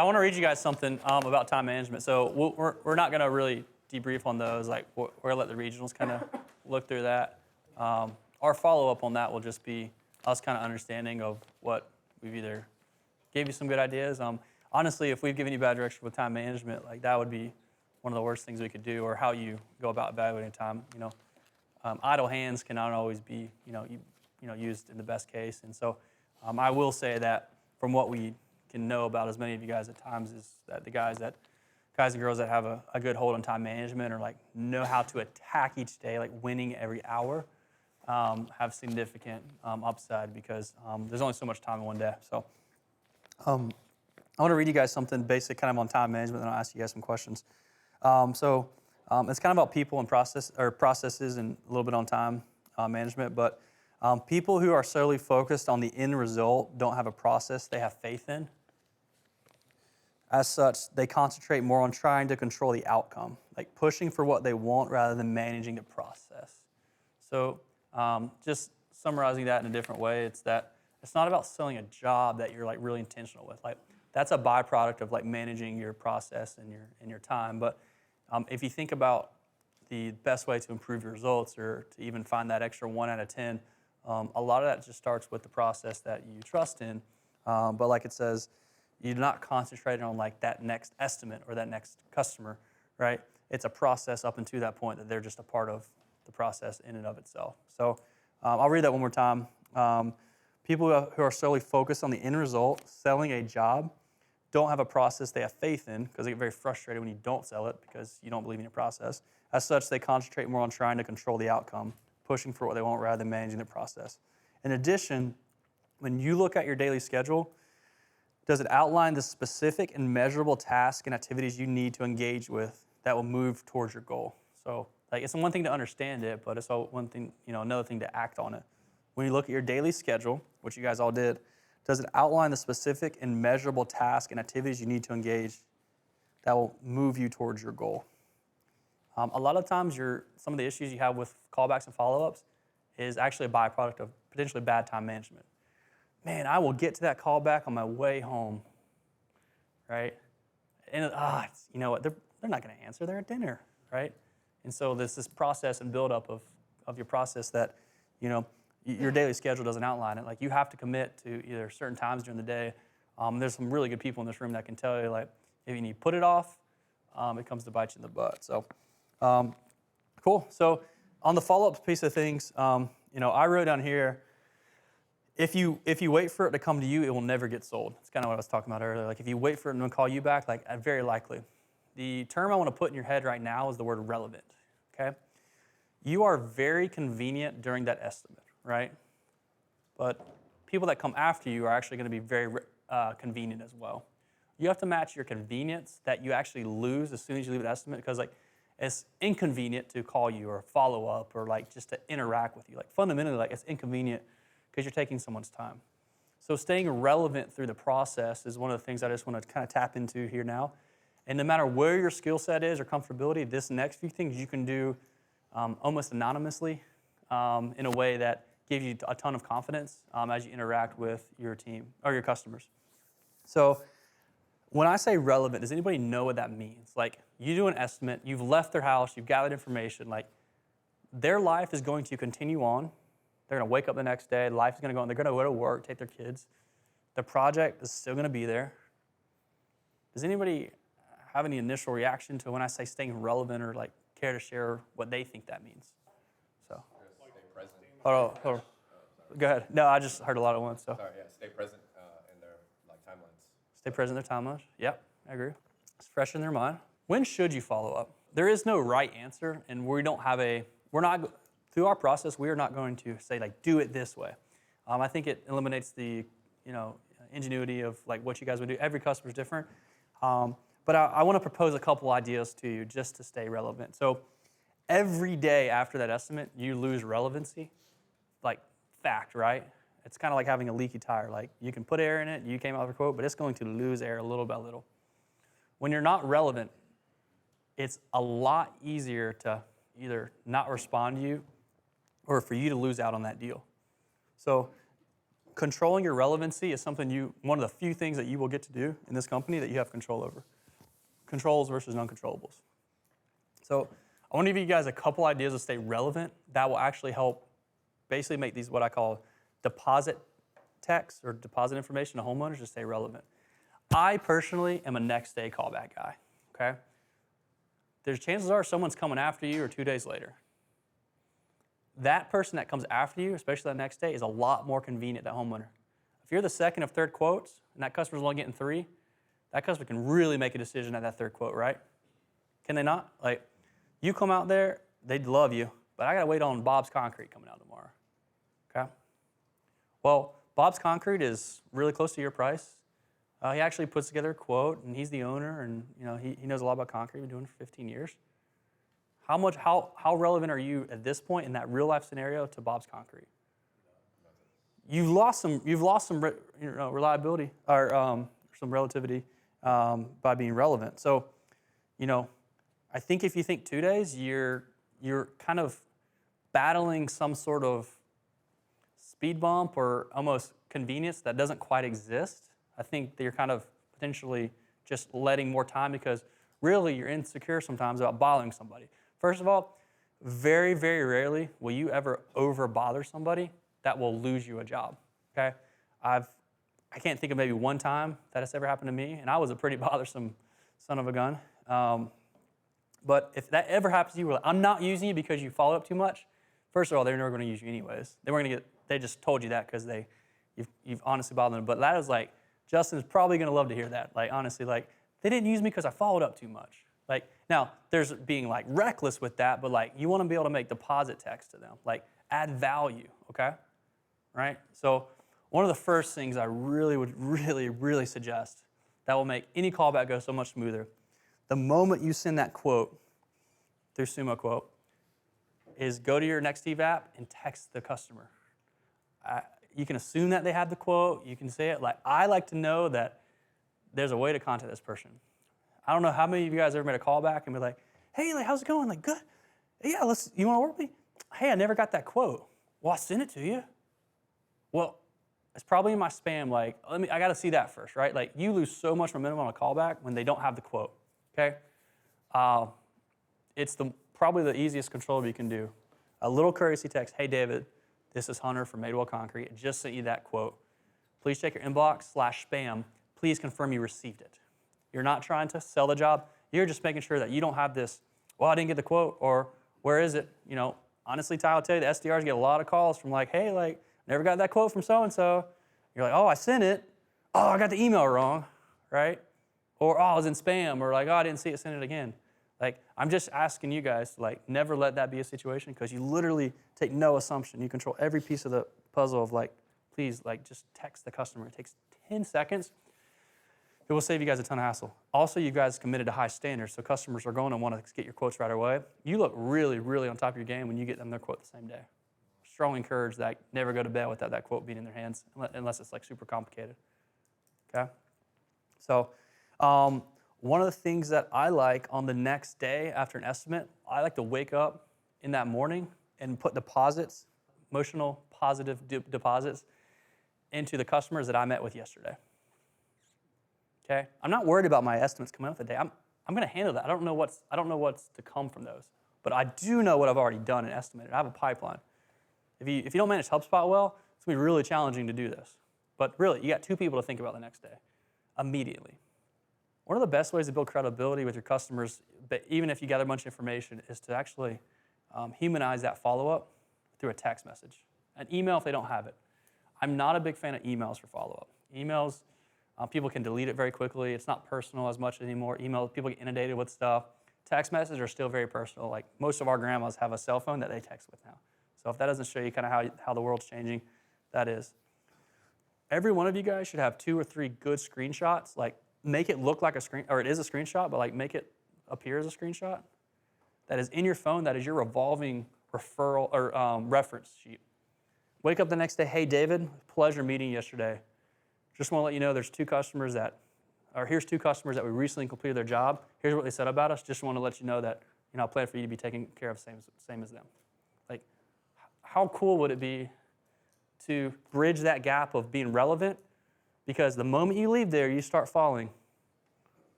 I want to read you guys something about time management. So we're not going to really debrief on those. Like we're going to let the regionals kind of look through that. Our follow-up on that will just be us kind of understanding of what we've either gave you some good ideas. Honestly, if we've given you bad direction with time management, like that would be one of the worst things we could do, or how you go about evaluating time. Idle hands cannot always be used in the best case. And so I will say that from what we can know about as many of you guys at times is that the guys and girls that have a good hold on time management, or like know how to attack each day, like winning every hour, have significant upside, because there's only so much time in one day. So I want to read you guys something basic kind of on time management, and I'll ask you guys some questions. It's kind of about people and processes, and a little bit on time management. But people who are solely focused on the end result don't have a process they have faith in. As such, they concentrate more on trying to control the outcome, like pushing for what they want rather than managing the process. So just summarizing that in a different way, it's that it's not about selling a job that you're like really intentional with. Like that's a byproduct of like managing your process and your time. But if you think about the best way to improve your results, or to even find that extra 1 out of 10, a lot of that just starts with the process that you trust in. But like it says, you're not concentrating on like that next estimate or that next customer, right? It's a process up until that point that they're just a part of the process in and of itself. So I'll read that one more time. People who are solely focused on the end result, selling a job, don't have a process they have faith in, because they get very frustrated when you don't sell it because you don't believe in your process. As such, they concentrate more on trying to control the outcome, pushing for what they want rather than managing the process. In addition, when you look at your daily schedule, does it outline the specific and measurable tasks and activities you need to engage with that will move towards your goal? So, like, it's one thing to understand it, but it's one thing, another thing to act on it. When you look at your daily schedule, which you guys all did, does it outline the specific and measurable tasks and activities you need to engage that will move you towards your goal? A lot of times, some of the issues you have with callbacks and follow-ups is actually a byproduct of potentially bad time management. Man, I will get to that callback on my way home, right? And you know what? They're not going to answer. They're at dinner, right? And so there's this process and buildup of your process that, your daily schedule doesn't outline it. Like, you have to commit to either certain times during the day. There's some really good people in this room that can tell you, like, if you need to put it off, it comes to bite you in the butt. So, cool. So on the follow-up piece of things, I wrote down here, if you wait for it to come to you, it will never get sold. It's kind of what I was talking about earlier. Like, if you wait for it to call you back, like, very likely. The term I want to put in your head right now is the word relevant, okay? You are very convenient during that estimate, right? But people that come after you are actually going to be very convenient as well. You have to match your convenience that you actually lose as soon as you leave an estimate, because like it's inconvenient to call you or follow up or like just to interact with you. Like fundamentally, like it's inconvenient because you're taking someone's time. So staying relevant through the process is one of the things I just want to kind of tap into here now. And no matter where your skill set is or comfortability, this next few things you can do almost anonymously in a way that gives you a ton of confidence as you interact with your team or your customers. So when I say relevant, does anybody know what that means? Like, you do an estimate, you've left their house, you've gathered information, like their life is going to continue on. They're going to wake up the next day, life is going to go on, they're going to go to work, take their kids. The project is still going to be there. Does anybody have any initial reaction to when I say staying relevant, or like care to share what they think that means? So, stay present. Hold on. Go ahead. No, I just heard a lot at once. So. Sorry, yeah, stay present in their timelines. Stay present in their timelines. Yep, I agree. It's fresh in their mind. When should you follow up? There is no right answer, and through our process, we are not going to say like, do it this way. I think it eliminates the, ingenuity of like what you guys would do. Every customer is different. But I want to propose a couple ideas to you just to stay relevant. So every day after that estimate, you lose relevancy, like fact, right? It's kind of like having a leaky tire. Like, you can put air in it, you came out with a quote, but it's going to lose air little by little. When you're not relevant, it's a lot easier to either not respond to you or for you to lose out on that deal. So controlling your relevancy is one of the few things that you will get to do in this company that you have control over. Controls versus non-controllables. So I want to give you guys a couple ideas to stay relevant that will actually help basically make these what I call deposit text or deposit information to homeowners to stay relevant. I personally am a next day callback guy, okay? There's chances are someone's coming after you or 2 days later. That person that comes after you, especially that next day, is a lot more convenient to homeowner. If you're the second of third quotes and that customer's only getting 3, that customer can really make a decision at that third quote, right? Can they not? Like, you come out there, they'd love you, but I gotta wait on Bob's Concrete coming out tomorrow, okay? Well, Bob's Concrete is really close to your price. He actually puts together a quote, and he's the owner, and he knows a lot about concrete. Been doing it for 15 years. How relevant are you at this point in that real life scenario to Bob's Concrete? You've lost some reliability or some relativity by being relevant. So, I think if you think 2 days, you're kind of battling some sort of speed bump or almost convenience that doesn't quite exist. I think that you're kind of potentially just letting more time because really you're insecure sometimes about bothering somebody. First of all, very, very rarely will you ever over bother somebody that will lose you a job, okay? I can't think of maybe one time that it's ever happened to me, and I was a pretty bothersome son of a gun. But if that ever happens to you, I'm not using you because you followed up too much, first of all, they're never going to use you anyways. They just told you that because you've honestly bothered them. But that is like, Justin's probably going to love to hear that. Like, honestly, like, they didn't use me because I followed up too much. Like, now, there's being, like, reckless with that, but, like, you want to be able to make deposit text to them. Like, add value, okay? Right? So one of the first things I really would really suggest that will make any callback go so much smoother, the moment you send that quote through Sumo Quote, is go to your NextEve app and text the customer. You can assume that they have the quote. You can say it. Like, I like to know that there's a way to contact this person. I don't know how many of you guys ever made a callback and be like, hey, like, how's it going? Like, good. Yeah, you want to work with me? Hey, I never got that quote. Well, I sent it to you. Well, it's probably in my spam. Like, I got to see that first, right? Like, you lose so much momentum on a callback when they don't have the quote, okay? It's probably the easiest control you can do. A little courtesy text, hey, David, this is Hunter from Madewell Concrete. I just sent you that quote. Please check your inbox/spam. Please confirm you received it. You're not trying to sell the job. You're just making sure that you don't have this, well, I didn't get the quote, or where is it? Honestly, Ty, I'll tell you, the SDRs get a lot of calls from like, hey, like, never got that quote from so-and-so. You're like, oh, I sent it. Oh, I got the email wrong, right? Or, oh, I was in spam, or like, oh, I didn't see it, send it again. Like, I'm just asking you guys to, like, never let that be a situation because you literally take no assumption. You control every piece of the puzzle of, like, please, like, just text the customer. It takes 10 seconds. It will save you guys a ton of hassle. Also, you guys committed to high standards, so customers are going to want to get your quotes right away. You look really, really on top of your game when you get them their quote the same day. Strongly encourage that. Never go to bed without that quote being in their hands, unless it's, like, super complicated, okay? So, one of the things that I like on the next day after an estimate, I like to wake up in that morning and put deposits, emotional positive deposits, into the customers that I met with yesterday. Okay? I'm not worried about my estimates coming out the day. I'm going to handle that. I don't know what's to come from those, but I do know what I've already done and estimated. I have a pipeline. If you don't manage HubSpot well, it's going to be really challenging to do this. But really, you got 2 people to think about the next day, immediately. One of the best ways to build credibility with your customers, but even if you gather a bunch of information, is to actually humanize that follow-up through a text message. An email if they don't have it. I'm not a big fan of emails for follow-up. Emails, people can delete it very quickly. It's not personal as much anymore. Email, people get inundated with stuff. Text messages are still very personal. Like, most of our grandmas have a cell phone that they text with now. So if that doesn't show you kind of how the world's changing, that is. Every one of you guys should have 2 or 3 good screenshots. Like, make it look like a screen, or it is a screenshot, but like make it appear as a screenshot. That is in your phone. That is your revolving referral or reference sheet. Wake up the next day. Hey, David, pleasure meeting you yesterday. Just want to let you know here's 2 customers that we recently completed their job. Here's what they said about us. Just want to let you know that I plan for you to be taken care of same as them. Like, how cool would it be to bridge that gap of being relevant, because the moment you leave there, you start falling.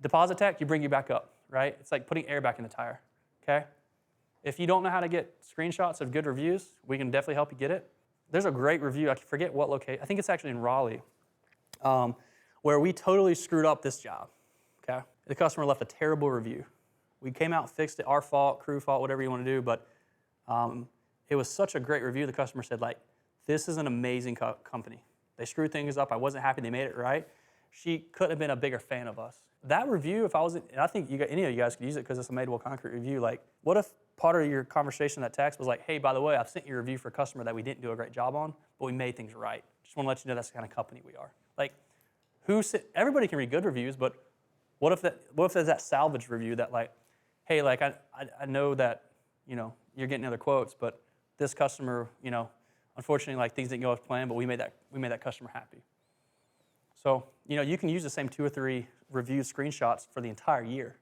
Deposit tech, you bring you back up, right? It's like putting air back in the tire, okay? If you don't know how to get screenshots of good reviews, we can definitely help you get it. There's a great review, I forget what location, I think it's actually in Raleigh, where we totally screwed up this job, okay? The customer left a terrible review. We came out, fixed it, our fault, crew fault, whatever you want to do, but it was such a great review. The customer said, like, this is an amazing company. They screwed things up. I wasn't happy they made it right. She couldn't have been a bigger fan of us. That review, if I was, and I think any of you guys could use it because it's a Madewell concrete review, like, what if part of your conversation, that text, was like, hey, by the way, I've sent you a review for a customer that we didn't do a great job on, but we made things right. Just want to let you know that's the kind of company we are. Like, everybody can read good reviews, but what if there's that salvage review that, like, hey, like, I know that, you know, you're getting other quotes, but this customer, you know, unfortunately, like, things didn't go as planned, but we made that customer happy. So, you know, you can use the same 2 or 3 review screenshots for the entire year.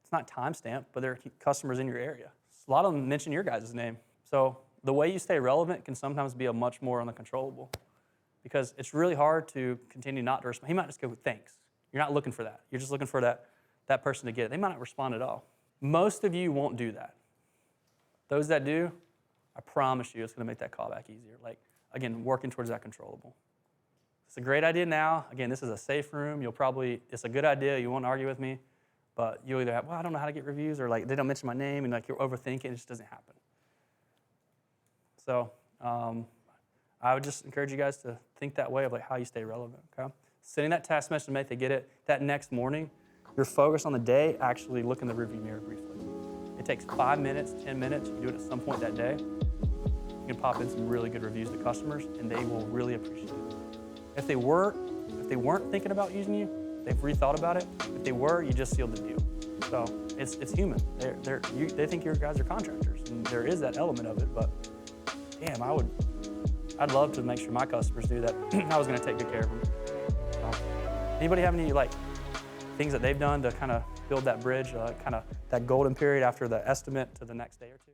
It's not timestamped, but they're customers in your area. A lot of them mention your guys' name. So the way you stay relevant can sometimes be a much more uncontrollable, because it's really hard to continue not to respond. He might just go, thanks. You're not looking for that. You're just looking for that person to get it. They might not respond at all. Most of you won't do that. Those that do, I promise you it's going to make that callback easier. Like, again, working towards that controllable. It's a great idea now. Again, this is a safe room. It's a good idea. You won't argue with me, but you'll either have, well, I don't know how to get reviews, or like they don't mention my name, and like you're overthinking, it just doesn't happen. So I would just encourage you guys to think that way of like how you stay relevant, okay? Sending that text message to make they get it. That next morning, you're focused on the day, actually look in the rearview mirror briefly. It takes 5 minutes, 10 minutes. You do it at some point that day. You can pop in some really good reviews to customers, and they will really appreciate it. If they weren't thinking about using you, they've rethought about it. If they were, you just sealed the deal. So it's human. They think your guys are contractors, and there is that element of it. But damn, I'd love to make sure my customers do that. I was going to take good care of them. So, anybody have any like things that they've done to kind of build that bridge, kind of that golden period after the estimate to the next day or two?